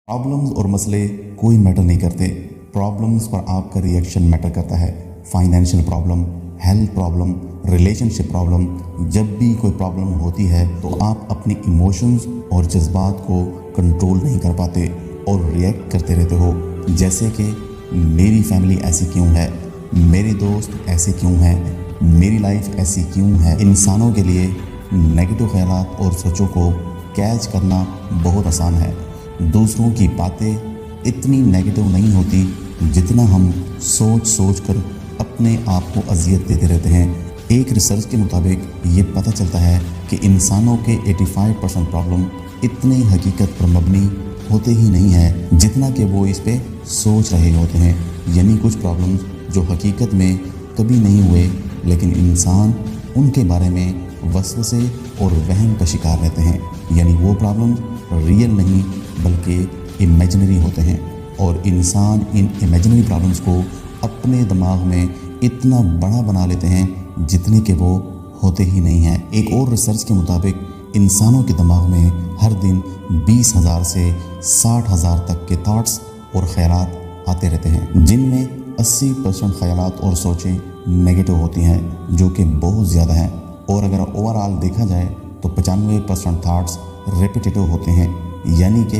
Problems और मसले कोई मैटर नहीं करते। प्रॉब्लम्स पर आपका रिएक्शन मैटर करता है। Financial problem, health problem, relationship problem, जब भी कोई प्रॉब्लम होती है तो आप अपने इमोशंस और जज्बात को कंट्रोल नहीं कर पाते और रिएक्ट करते रहते हो। जैसे कि मेरी फैमिली ऐसी क्यों है, मेरे दोस्त ऐसे क्यों हैं, मेरी लाइफ ऐसी क्यों है। इंसानों के लिए नेगेटिव ख्यालात और सोचों को कैच करना बहुत आसान है। दूसरों की बातें इतनी नेगेटिव नहीं होती जितना हम सोच कर अपने आप को अजियत देते रहते हैं। एक रिसर्च के मुताबिक ये पता चलता है कि इंसानों के 85% प्रॉब्लम इतने हकीकत पर मबनी होते ही नहीं है जितना कि वो इस पे सोच रहे होते हैं। यानी कुछ प्रॉब्लम्स जो हकीकत में कभी नहीं हुए लेकिन इंसान उनके बारे में वसवसे और वहम का शिकार रहते हैं। यानी वो प्रॉब्लम्स रियल नहीं बल्कि इमेजिनरी होते हैं और इंसान इन इमेजिनरी प्रॉब्लम्स को अपने दिमाग में इतना बड़ा बना लेते हैं जितने के वो होते ही नहीं हैं। एक और रिसर्च के मुताबिक इंसानों के दिमाग में हर दिन 20,000 से 60,000 तक के थॉट्स और ख्यालात आते रहते हैं, जिनमें 80% ख्यालात और सोचें नेगेटिव होती हैं, जो कि बहुत ज़्यादा हैं। और अगर ओवरऑल देखा जाए तो 95% थॉट्स रेपिटेटिव होते हैं। यानी कि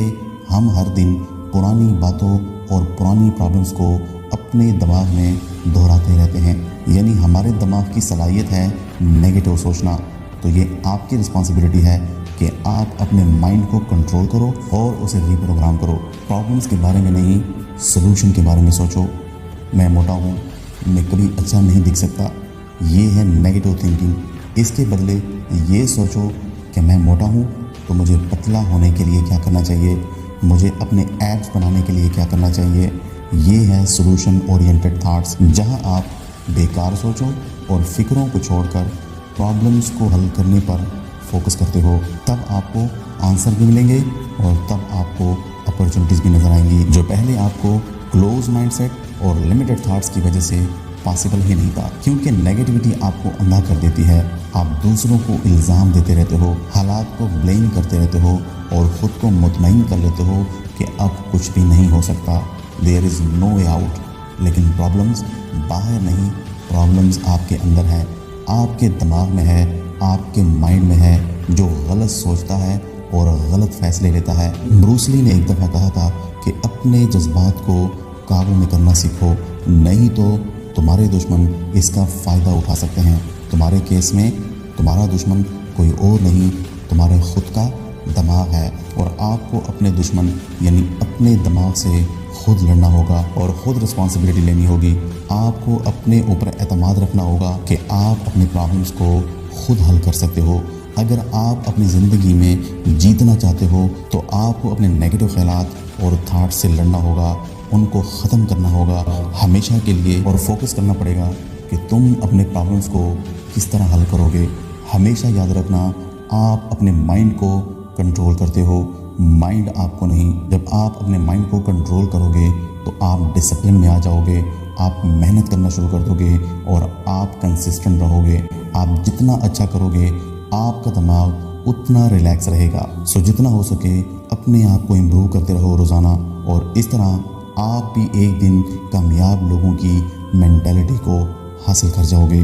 हम हर दिन पुरानी बातों और पुरानी प्रॉब्लम्स को अपने दिमाग में दोहराते रहते हैं। यानी हमारे दिमाग की सलाहियत है नेगेटिव सोचना। तो ये आपकी रिस्पॉन्सिबिलिटी है कि आप अपने माइंड को कंट्रोल करो और उसे रीप्रोग्राम करो। प्रॉब्लम्स के बारे में नहीं, सोल्यूशन के बारे में सोचो। मैं मोटा हूँ, मैं कभी अच्छा नहीं दिख सकता, ये है नेगेटिव थिंकिंग। इसके बदले ये सोचो कि मैं मोटा हूँ तो मुझे पतला होने के लिए क्या करना चाहिए, मुझे अपने एब्स बनाने के लिए क्या करना चाहिए। ये है सोल्यूशन ओरिएंटेड थॉट्स, जहाँ आप बेकार सोचो और फिक्रों को छोड़कर प्रॉब्लम्स को हल करने पर फोकस करते हो। तब आपको आंसर भी मिलेंगे और तब आपको अपॉर्चुनिटीज़ भी नज़र आएंगी, जो पहले आपको क्लोज माइंडसेट और लिमिटेड थॉट्स की वजह से पॉसिबल ही नहीं था। क्योंकि नेगेटिविटी आपको अंधा कर देती है। आप दूसरों को इल्ज़ाम देते रहते हो, हालात को ब्लेम करते रहते हो और ख़ुद को मुतमईन कर लेते हो कि अब कुछ भी नहीं हो सकता, there is no way out. लेकिन प्रॉब्लम्स बाहर नहीं, प्रॉब्लम्स आपके अंदर है, आपके दिमाग में है, आपके माइंड में है, जो गलत सोचता है और गलत फैसले लेता है। ब्रूस ली ने एक दफ़ा कहा था कि अपने जज्बात को काबू में करना सीखो, नहीं तो तुम्हारे दुश्मन इसका फ़ायदा उठा सकते हैं। तुम्हारे केस में तुम्हारा दुश्मन कोई और नहीं, तुम्हारे खुद का दिमाग है और आपको अपने दुश्मन यानी अपने दिमाग से खुद लड़ना होगा और ख़ुद रिस्पॉन्सिबिलिटी लेनी होगी। आपको अपने ऊपर एतमाद रखना होगा कि आप अपने प्रॉब्लम्स को खुद हल कर सकते हो। अगर आप अपनी ज़िंदगी में जीतना चाहते हो तो आपको अपने नेगेटिव ख्यालात और थाट्स से लड़ना होगा, उनको ख़त्म करना होगा हमेशा के लिए। और फोकस करना पड़ेगा कि तुम अपने प्रॉब्लम्स को किस तरह हल करोगे। हमेशा याद रखना, आप अपने माइंड को कंट्रोल करते हो, माइंड आपको नहीं। जब आप अपने माइंड को कंट्रोल करोगे तो आप डिसिप्लिन में आ जाओगे, आप मेहनत करना शुरू कर दोगे और आप कंसिस्टेंट रहोगे। आप जितना अच्छा करोगे आपका दिमाग उतना रिलैक्स रहेगा। सो जितना हो सके अपने आप को इम्प्रूव करते रहो रोज़ाना, और इस तरह आप भी एक दिन कामयाब लोगों की मेंटालिटी को हासिल कर जाओगे।